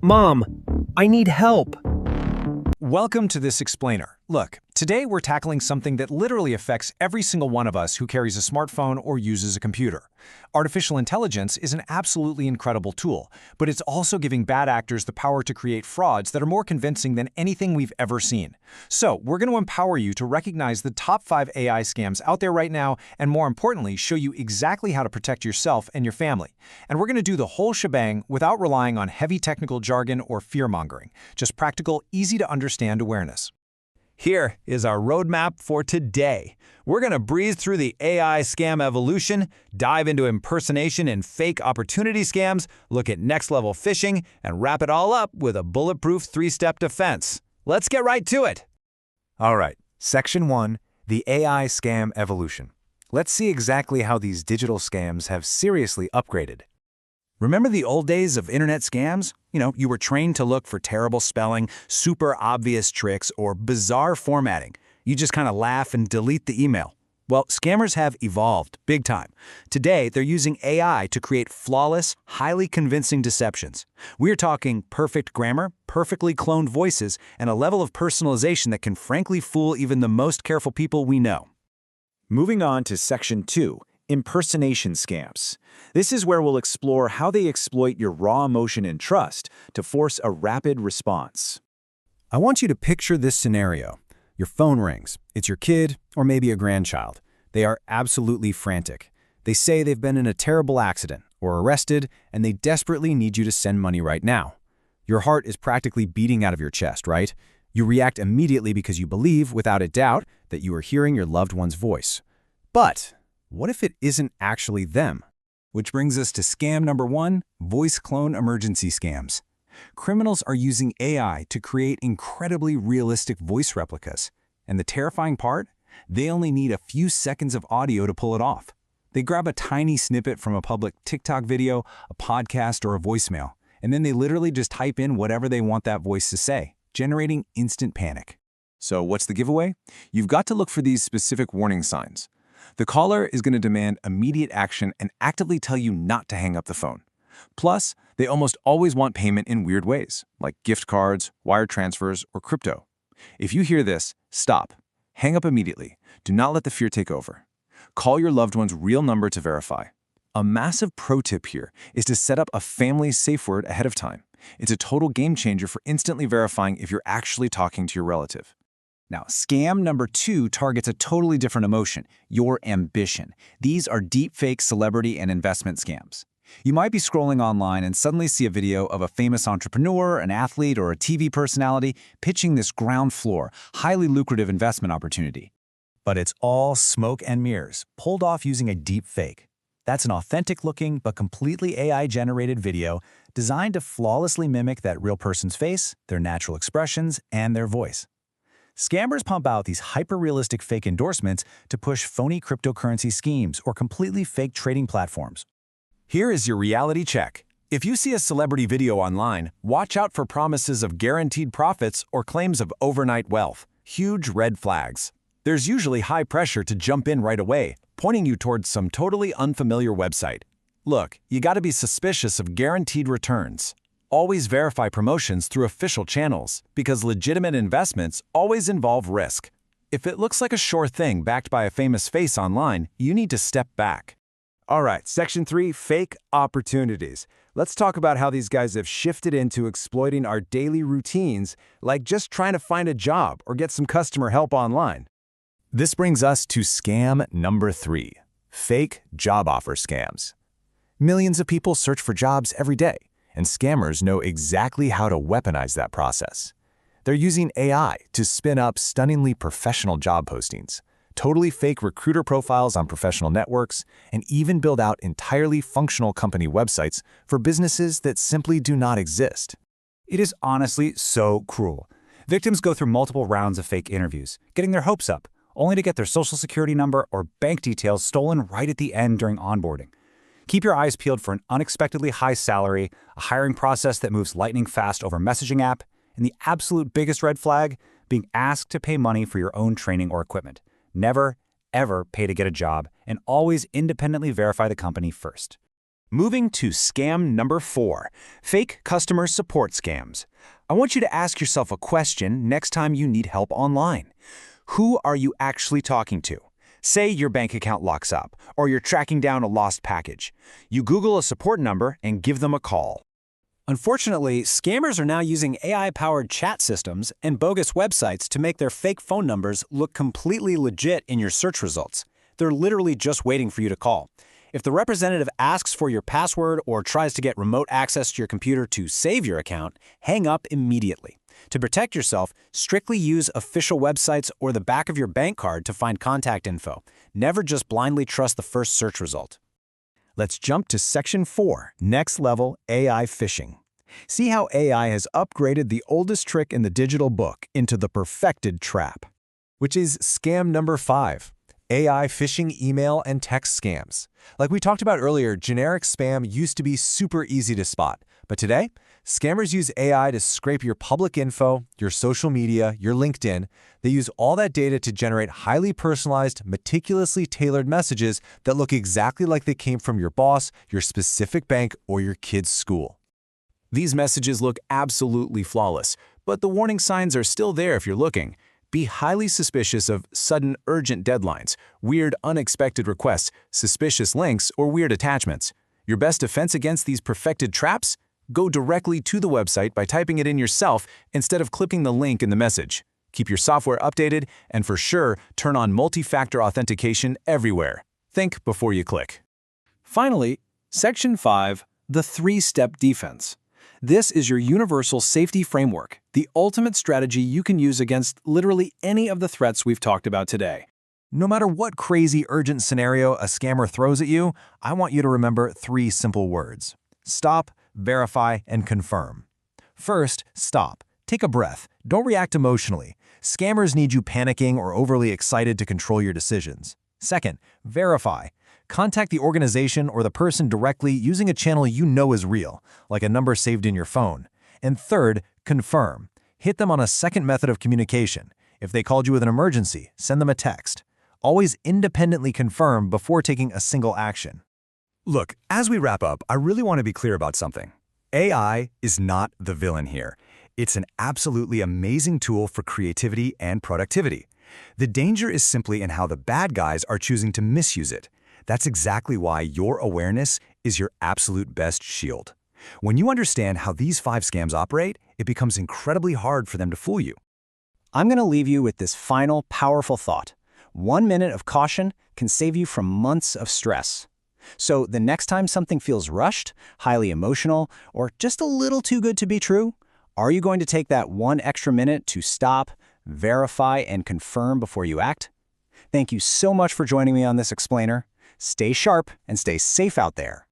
Mom, I need help. Welcome to this explainer. Look, today we're tackling something that literally affects every single one of us who carries a smartphone or uses a computer. Artificial intelligence is an absolutely incredible tool, but it's also giving bad actors the power to create frauds that are more convincing than anything we've ever seen. So, we're going to empower you to recognize the top 5 AI scams out there right now, and more importantly, show you exactly how to protect yourself and your family. And we're going to do the whole shebang without relying on heavy technical jargon or fear-mongering. Just practical, easy-to-understand awareness. Here is our roadmap for today. We're going to breeze through the AI scam evolution, dive into impersonation and fake opportunity scams, look at next-level phishing, and wrap it all up with a bulletproof 3-step defense. Let's get right to it. All right, Section 1, the AI scam evolution. Let's see exactly how these digital scams have seriously upgraded. Remember the old days of internet scams? You were trained to look for terrible spelling, super obvious tricks, or bizarre formatting. You just kind of laugh and delete the email. Well, scammers have evolved big time. Today, they're using AI to create flawless, highly convincing deceptions. We're talking perfect grammar, perfectly cloned voices, and a level of personalization that can frankly fool even the most careful people we know. Moving on to Section 2. Impersonation scams. This is where we'll explore how they exploit your raw emotion and trust to force a rapid response. I want you to picture this scenario. Your phone rings. It's your kid or maybe a grandchild. They are absolutely frantic. They say they've been in a terrible accident or arrested, and they desperately need you to send money right now. Your heart is practically beating out of your chest, right? You react immediately because you believe, without a doubt, that you are hearing your loved one's voice. But what if it isn't actually them? Which brings us to scam number 1, voice clone emergency scams. Criminals are using AI to create incredibly realistic voice replicas. And the terrifying part? They only need a few seconds of audio to pull it off. They grab a tiny snippet from a public TikTok video, a podcast, or a voicemail, and then they literally just type in whatever they want that voice to say, generating instant panic. So what's the giveaway? You've got to look for these specific warning signs. The caller is going to demand immediate action and actively tell you not to hang up the phone. Plus, they almost always want payment in weird ways, like gift cards, wire transfers, or crypto. If you hear this, stop. Hang up immediately. Do not let the fear take over. Call your loved one's real number to verify. A massive pro tip here is to set up a family safe word ahead of time. It's a total game changer for instantly verifying if you're actually talking to your relative. Now, scam number 2 targets a totally different emotion, your ambition. These are deepfake celebrity and investment scams. You might be scrolling online and suddenly see a video of a famous entrepreneur, an athlete, or a TV personality pitching this ground floor, highly lucrative investment opportunity. But it's all smoke and mirrors, pulled off using a deepfake. That's an authentic-looking but completely AI-generated video designed to flawlessly mimic that real person's face, their natural expressions, and their voice. Scammers pump out these hyper-realistic fake endorsements to push phony cryptocurrency schemes or completely fake trading platforms. Here is your reality check. If you see a celebrity video online, watch out for promises of guaranteed profits or claims of overnight wealth. Huge red flags. There's usually high pressure to jump in right away, pointing you towards some totally unfamiliar website. Look, you gotta be suspicious of guaranteed returns. Always verify promotions through official channels, because legitimate investments always involve risk. If it looks like a sure thing backed by a famous face online, you need to step back. All right, Section 3, fake opportunities. Let's talk about how these guys have shifted into exploiting our daily routines, like just trying to find a job or get some customer help online. This brings us to scam number 3, fake job offer scams. Millions of people search for jobs every day, and scammers know exactly how to weaponize that process. They're using AI to spin up stunningly professional job postings, totally fake recruiter profiles on professional networks, and even build out entirely functional company websites for businesses that simply do not exist. It is honestly so cruel. Victims go through multiple rounds of fake interviews, getting their hopes up, only to get their social security number or bank details stolen right at the end during onboarding. Keep your eyes peeled for an unexpectedly high salary, a hiring process that moves lightning fast over a messaging app, and the absolute biggest red flag, being asked to pay money for your own training or equipment. Never, ever pay to get a job, and always independently verify the company first. Moving to scam number 4, fake customer support scams. I want you to ask yourself a question next time you need help online. Who are you actually talking to? Say your bank account locks up, or you're tracking down a lost package. You Google a support number and give them a call. Unfortunately, scammers are now using AI-powered chat systems and bogus websites to make their fake phone numbers look completely legit in your search results. They're literally just waiting for you to call. If the representative asks for your password or tries to get remote access to your computer to save your account, hang up immediately. To protect yourself, strictly use official websites or the back of your bank card to find contact info. Never just blindly trust the first search result. Let's jump to Section 4, Next Level AI Phishing. See how AI has upgraded the oldest trick in the digital book into the perfected trap, which is scam number 5. AI phishing email and text scams. Like we talked about earlier, generic spam used to be super easy to spot. But today, scammers use AI to scrape your public info, your social media, your LinkedIn. They use all that data to generate highly personalized, meticulously tailored messages that look exactly like they came from your boss, your specific bank, or your kid's school. These messages look absolutely flawless, but the warning signs are still there if you're looking. Be highly suspicious of sudden urgent deadlines, weird unexpected requests, suspicious links, or weird attachments. Your best defense against these perfected traps? Go directly to the website by typing it in yourself instead of clicking the link in the message. Keep your software updated, and for sure, turn on multi-factor authentication everywhere. Think before you click. Finally, Section 5, the 3-step defense. This is your universal safety framework, the ultimate strategy you can use against literally any of the threats we've talked about today. No matter what crazy urgent scenario a scammer throws at you, I want you to remember 3 simple words. Stop, verify, and confirm. First, stop. Take a breath. Don't react emotionally. Scammers need you panicking or overly excited to control your decisions. Second, verify. Contact the organization or the person directly using a channel you know is real, like a number saved in your phone. And third, confirm. Hit them on a second method of communication. If they called you with an emergency, send them a text. Always independently confirm before taking a single action. Look, as we wrap up, I really want to be clear about something. AI is not the villain here. It's an absolutely amazing tool for creativity and productivity. The danger is simply in how the bad guys are choosing to misuse it. That's exactly why your awareness is your absolute best shield. When you understand how these 5 scams operate, it becomes incredibly hard for them to fool you. I'm going to leave you with this final, powerful thought. 1 minute of caution can save you from months of stress. So the next time something feels rushed, highly emotional, or just a little too good to be true, are you going to take that 1 extra minute to stop, verify, and confirm before you act? Thank you so much for joining me on this explainer. Stay sharp and stay safe out there.